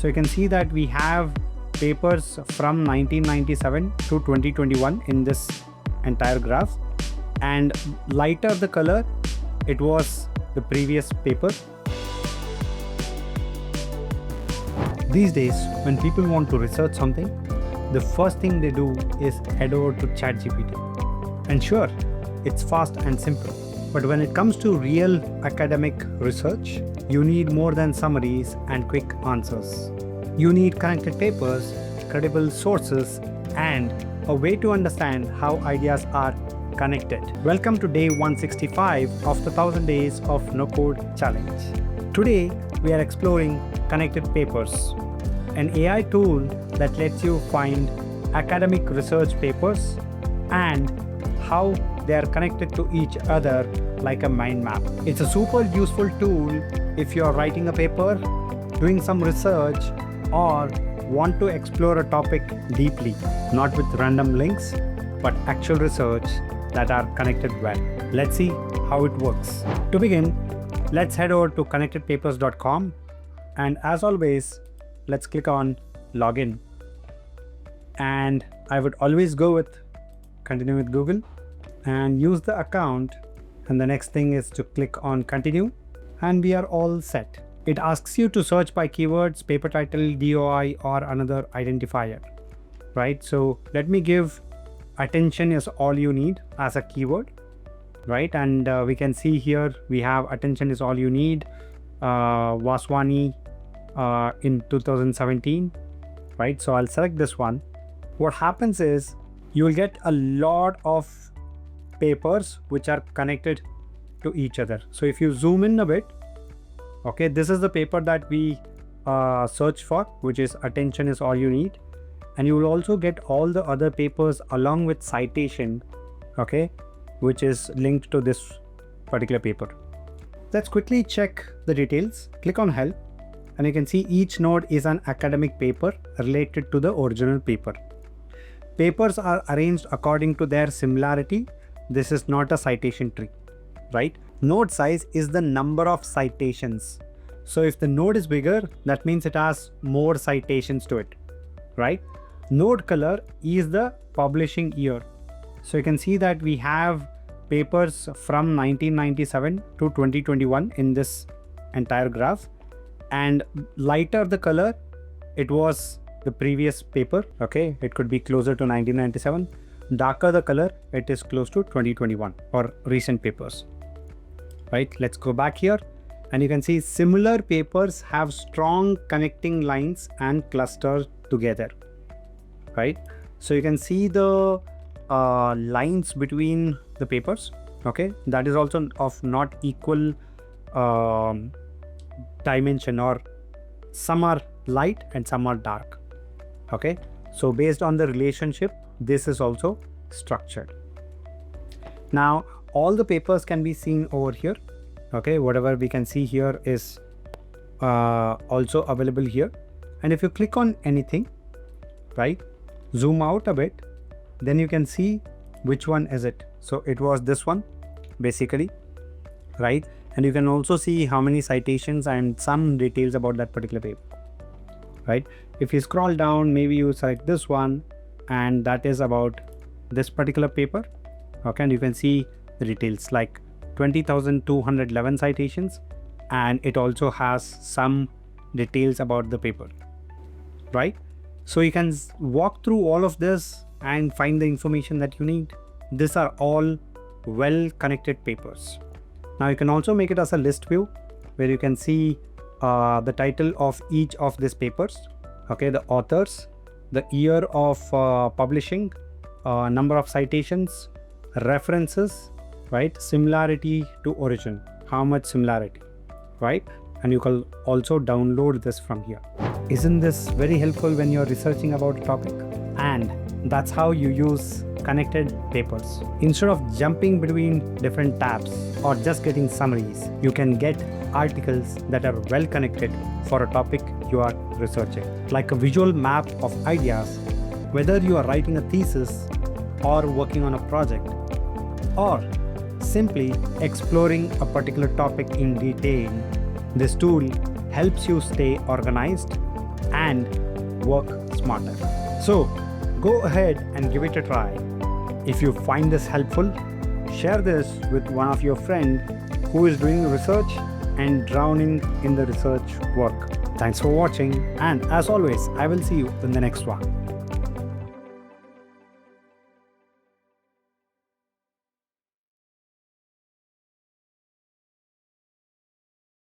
So you can see that we have papers from 1997 to 2021 in this entire graph, and lighter the color, it was the previous paper. These days, when people want to research something, the first thing they do is head over to ChatGPT. And sure, it's fast and simple. But when it comes to real academic research, you need more than summaries and quick answers. You need connected papers, credible sources, and a way to understand how ideas are connected. Welcome to day 165 of the 1000 Days of No Code Challenge. Today, we are exploring connected papers, an AI tool that lets you find academic research papers and how they are connected to each other like a mind map. It's a super useful tool if you are writing a paper, doing some research, or want to explore a topic deeply, not with random links, but actual research that are connected well. Let's see how it works. To begin, let's head over to connectedpapers.com, and as always, let's click on login. And I would always go with continue with Google and use the account, and the next thing is to click on continue, and we are all set. It asks you to search by keywords, paper title, DOI, or another identifier, right? So let me give attention is all you need as a keyword, right? And we can see here we have attention is all you need, Vaswani in 2017, right? So I'll select this one. What happens is you will get a lot of papers which are connected to each other. So if you zoom in a bit, okay, this is the paper that we search for, which is attention is all you need. And you will also get all the other papers along with citation, okay, which is linked to this particular paper. Let's quickly check the details. Click on help, and you can see each node is an academic paper related to the original paper. Papers are arranged according to their similarity. This is not a citation tree, right? Node size is the number of citations. So if the node is bigger, that means it has more citations to it, right? Node color is the publishing year. So you can see that we have papers from 1997 to 2021 in this entire graph, and lighter the color, it was the previous paper, okay? It could be closer to 1997. Darker the color, it is close to 2021 or recent papers, right? Let's go back here, and you can see similar papers have strong connecting lines and clusters together, right? So you can see the lines between the papers, okay? That is also of not equal dimension, or some are light and some are dark, okay? So based on the relationship, this is also structured. Now all the papers can be seen over here, okay? Whatever we can see here is also available here. And if you click on anything, right, zoom out a bit, then you can see which one is it. So it was this one basically, right? And you can also see how many citations and some details about that particular paper, right? If you scroll down, maybe you select this one, and that is about this particular paper, okay? And you can see the details like 20,211 citations, and it also has some details about the paper, right? So you can walk through all of this and find the information that you need. These are all well connected papers. Now you can also make it as a list view, where you can see the title of each of these papers, okay? The authors, the year of publishing, number of citations, references, right? Similarity to origin, how much similarity, right? And you can also download this from here. Isn't this very helpful when you're researching about a topic? And that's how you use connected papers. Instead of jumping between different tabs or just getting summaries, you can get articles that are well connected for a topic you are researching, like a visual map of ideas. Whether you are writing a thesis or working on a project, or simply exploring a particular topic in detail, this tool helps you stay organized and work smarter. So go ahead and give it a try. If you find this helpful, share this with one of your friends who is doing research and drowning in the research work. Thanks for watching, and as always, I will see you in the next one.